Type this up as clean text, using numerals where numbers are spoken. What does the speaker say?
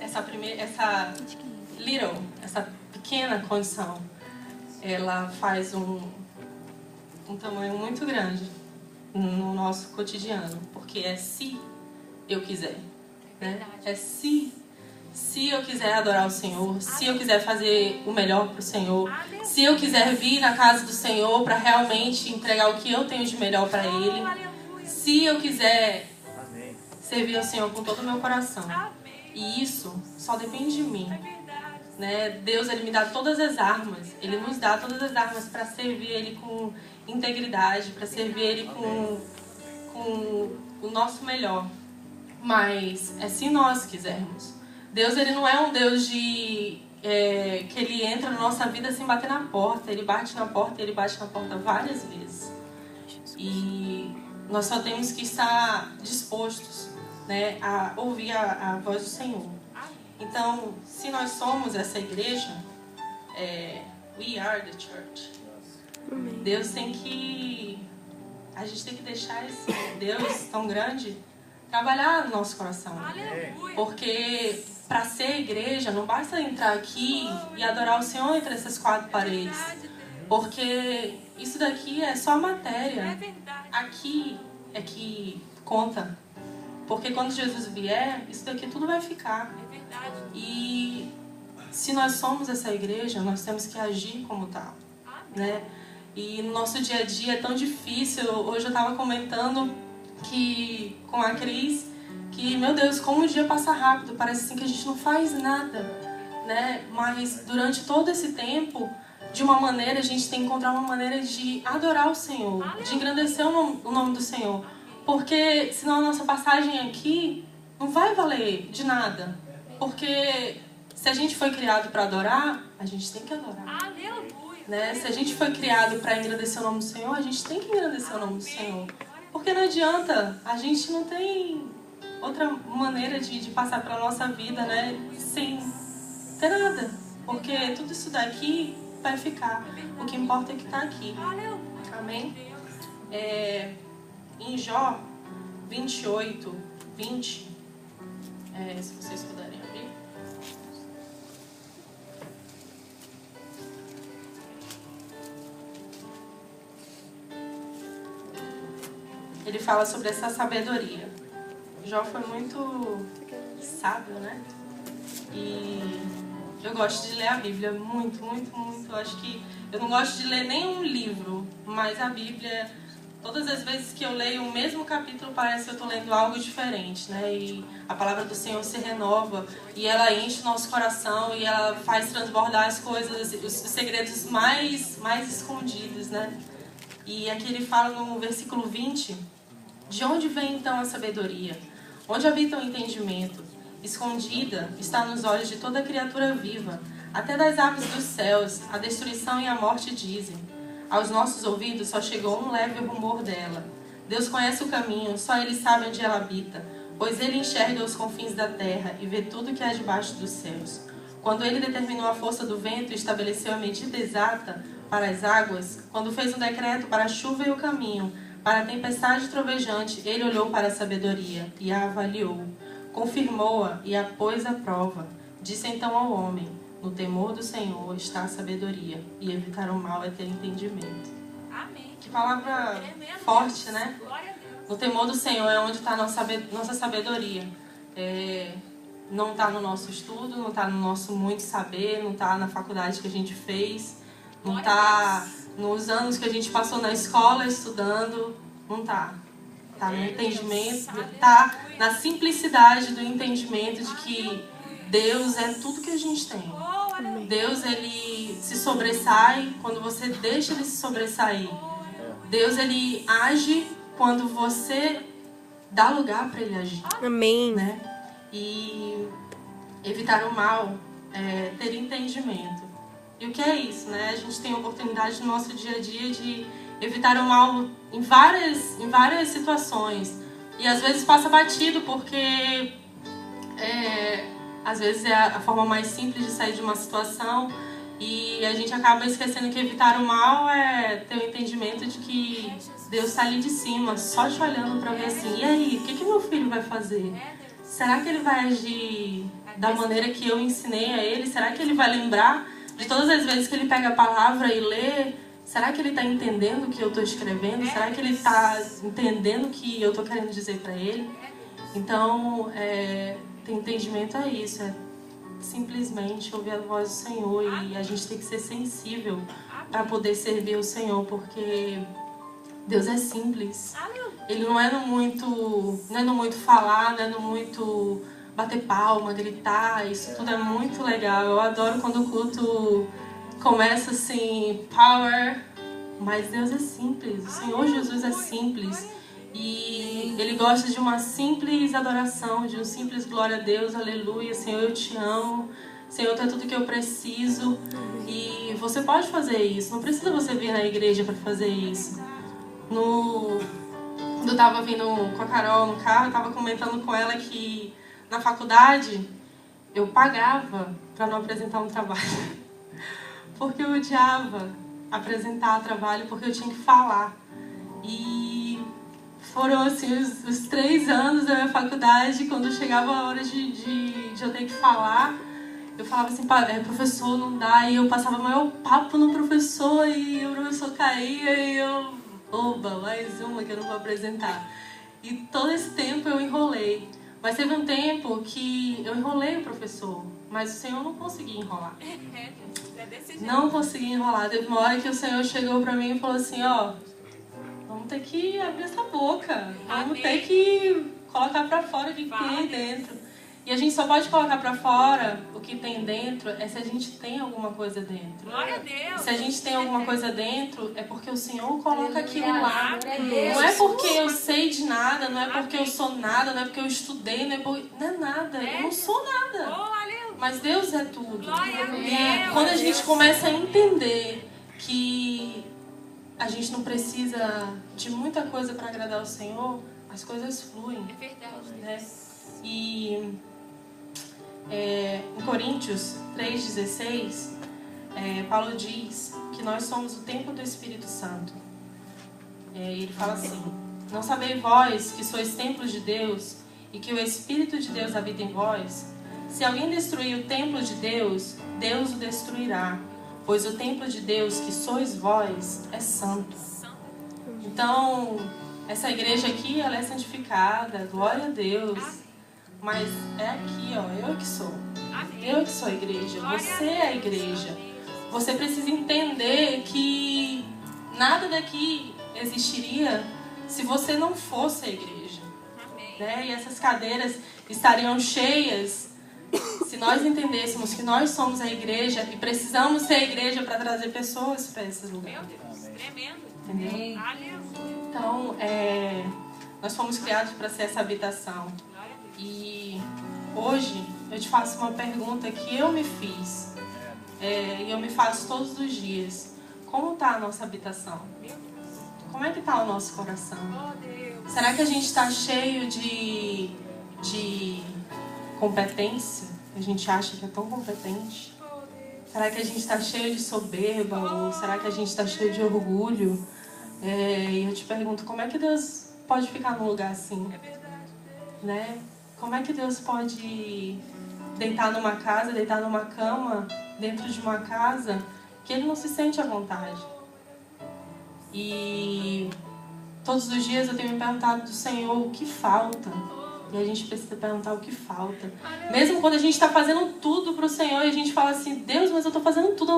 essa pequena condição, ela faz um tamanho muito grande no nosso cotidiano, porque é se eu quiser, né? É se eu quiser adorar o Senhor, se eu quiser fazer o melhor para o Senhor, se eu quiser vir na casa do Senhor para realmente entregar o que eu tenho de melhor para Ele, se eu quiser servir ao Senhor com todo o meu coração. E isso só depende de mim, né? Deus, Ele me dá todas as armas, Ele nos dá todas as armas para servir Ele com integridade, para servir Ele com o nosso melhor. Mas é se nós quisermos. Deus, Ele não é um Deus que Ele entra na nossa vida sem bater na porta. Ele bate na porta, Ele bate na porta várias vezes. E nós só temos que estar dispostos, né, a ouvir a voz do Senhor. Então, se nós somos essa igreja, we are the church. Deus a gente tem que deixar esse Deus tão grande trabalhar no nosso coração. Porque para ser igreja, não basta entrar aqui e adorar o Senhor entre essas quatro paredes. Porque isso daqui é só matéria. Aqui é que conta. Porque quando Jesus vier, isso daqui tudo vai ficar. E se nós somos essa igreja, nós temos que agir como tal, né? E no nosso dia a dia é tão difícil. Hoje eu estava comentando com a Cris que, meu Deus, como o dia passa rápido. Parece assim que a gente não faz nada, né? Mas durante todo esse tempo, de uma maneira, a gente tem que encontrar uma maneira de adorar o Senhor, de engrandecer o nome do Senhor. Porque senão a nossa passagem aqui não vai valer de nada. Porque se a gente foi criado para adorar, a gente tem que adorar. Né? Se a gente foi criado para engrandecer o nome do Senhor, a gente tem que engrandecer o nome do Senhor. Porque não adianta, a gente não tem outra maneira de passar pela nossa vida, né, sem ter nada. Porque tudo isso daqui vai ficar. O que importa é que está aqui. Amém? Em Jó 28, 20, se vocês puderem abrir. Ele fala sobre essa sabedoria. Jó foi muito sábio, né? E eu gosto de ler a Bíblia muito, muito, muito. Eu acho que eu não gosto de ler nenhum livro, mas a Bíblia, todas as vezes que eu leio o mesmo capítulo, parece que eu estou lendo algo diferente, né? E a palavra do Senhor se renova e ela enche o nosso coração e ela faz transbordar as coisas, os segredos mais escondidos, né? E aqui ele fala no versículo 20, de onde vem então a sabedoria? Onde habita o entendimento? Escondida está nos olhos de toda criatura viva, até das aves dos céus, a destruição e a morte dizem. Aos nossos ouvidos só chegou um leve rumor dela. Deus conhece o caminho, só Ele sabe onde ela habita, pois Ele enxerga os confins da terra e vê tudo que há debaixo dos céus. Quando Ele determinou a força do vento e estabeleceu a medida exata para as águas, quando fez um decreto para a chuva e o caminho, para a tempestade trovejante, Ele olhou para a sabedoria e a avaliou. Confirmou-a e a pôs à prova. Disse então ao homem, no temor do Senhor está a sabedoria, e evitar o mal é ter entendimento. Amém. Que palavra forte, né? No temor do Senhor é onde está a nossa sabedoria. Não está no nosso estudo, não está no nosso muito saber, não está na faculdade que a gente fez, não está nos anos que a gente passou na escola estudando, não está. Está no entendimento, está na simplicidade do entendimento de que Deus é tudo que a gente tem. Deus, Ele se sobressai quando você deixa Ele se sobressair. Deus, Ele age quando você dá lugar para Ele agir. Amém. Né? E evitar o mal é ter entendimento. E o que é isso, né? A gente tem a oportunidade no nosso dia a dia de evitar o mal em várias situações. E às vezes passa batido porque às vezes é a forma mais simples de sair de uma situação e a gente acaba esquecendo que evitar o mal é ter o entendimento de que Deus está ali de cima, só te olhando para ver assim, e aí, o que meu filho vai fazer? será que ele vai agir da maneira que eu ensinei a ele? Será que ele vai lembrar de todas as vezes que ele pega a palavra e lê? Será que ele está entendendo o que eu estou escrevendo? Será que ele está entendendo o que eu estou querendo dizer para ele? Então, ter entendimento é isso, é simplesmente ouvir a voz do Senhor, e a gente tem que ser sensível para poder servir o Senhor, porque Deus é simples. Ele não é no muito falar, não é no muito bater palma, gritar. Isso tudo é muito legal. Eu adoro quando o culto começa assim, power. Mas Deus é simples. O Senhor Jesus é simples. E Ele gosta de uma simples adoração, de um simples glória a Deus, aleluia. Senhor, eu te amo. Senhor, tu é tudo que eu preciso. E você pode fazer isso. Não precisa você vir na igreja para fazer isso. Eu tava vindo com a Carol no carro, eu tava comentando com ela que na faculdade eu pagava para não apresentar um trabalho. Porque eu odiava apresentar trabalho, porque eu tinha que falar. E foram assim os 3 anos da minha faculdade, quando chegava a hora de eu ter que falar, eu falava assim, professor, não dá. E eu passava o maior papo no professor, e o professor caía, e eu... Oba, mais uma que eu não vou apresentar. E todo esse tempo eu enrolei. Mas teve um tempo que eu enrolei o professor, mas o Senhor não conseguia enrolar. Não conseguia enrolar. Teve uma hora que o Senhor chegou pra mim e falou assim, vamos ter que abrir essa boca. Vamos ter que colocar pra fora o que tem aí dentro. E a gente só pode colocar pra fora o que tem dentro se a gente tem alguma coisa dentro. Glória a Deus. Se a gente tem alguma coisa dentro, é porque o Senhor coloca aquilo lá. Não é porque eu sei de nada, não é porque eu sou nada, não é porque eu estudei, não é nada. Eu não sou nada. Mas Deus é tudo. E quando a gente começa a entender que a gente não precisa de muita coisa para agradar o Senhor, as coisas fluem. É verdade. Né? E em Coríntios 3,16, Paulo diz que nós somos o templo do Espírito Santo. Ele fala assim: não sabeis vós que sois templos de Deus e que o Espírito de Deus habita em vós? Se alguém destruir o templo de Deus, Deus o destruirá, pois o templo de Deus que sois vós é santo. Então, essa igreja aqui, ela é santificada, glória a Deus. Mas é aqui, eu que sou. Eu que sou a igreja. Você é a igreja. Você precisa entender que nada daqui existiria se você não fosse a igreja. Né? E essas cadeiras estariam cheias se nós entendêssemos que nós somos a igreja e precisamos ser a igreja para trazer pessoas para esses lugares. Meu Deus, tremendo. Entendeu? Então, nós fomos criados para ser essa habitação. E hoje eu te faço uma pergunta que eu me fiz, e eu me faço todos os dias. Como está a nossa habitação? Como é que está o nosso coração? Será que a gente está cheio de competência? A gente acha que é tão competente? Será que a gente está cheio de soberba? Ou será que a gente está cheio de orgulho? E eu te pergunto, como é que Deus pode ficar num lugar assim? Né? Como é que Deus pode deitar numa casa, deitar numa cama, dentro de uma casa, que Ele não se sente à vontade? E todos os dias eu tenho me perguntado do Senhor o que falta. E a gente precisa perguntar o que falta. Mesmo quando a gente está fazendo tudo para o Senhor e a gente fala assim, Deus, mas eu estou fazendo tudo,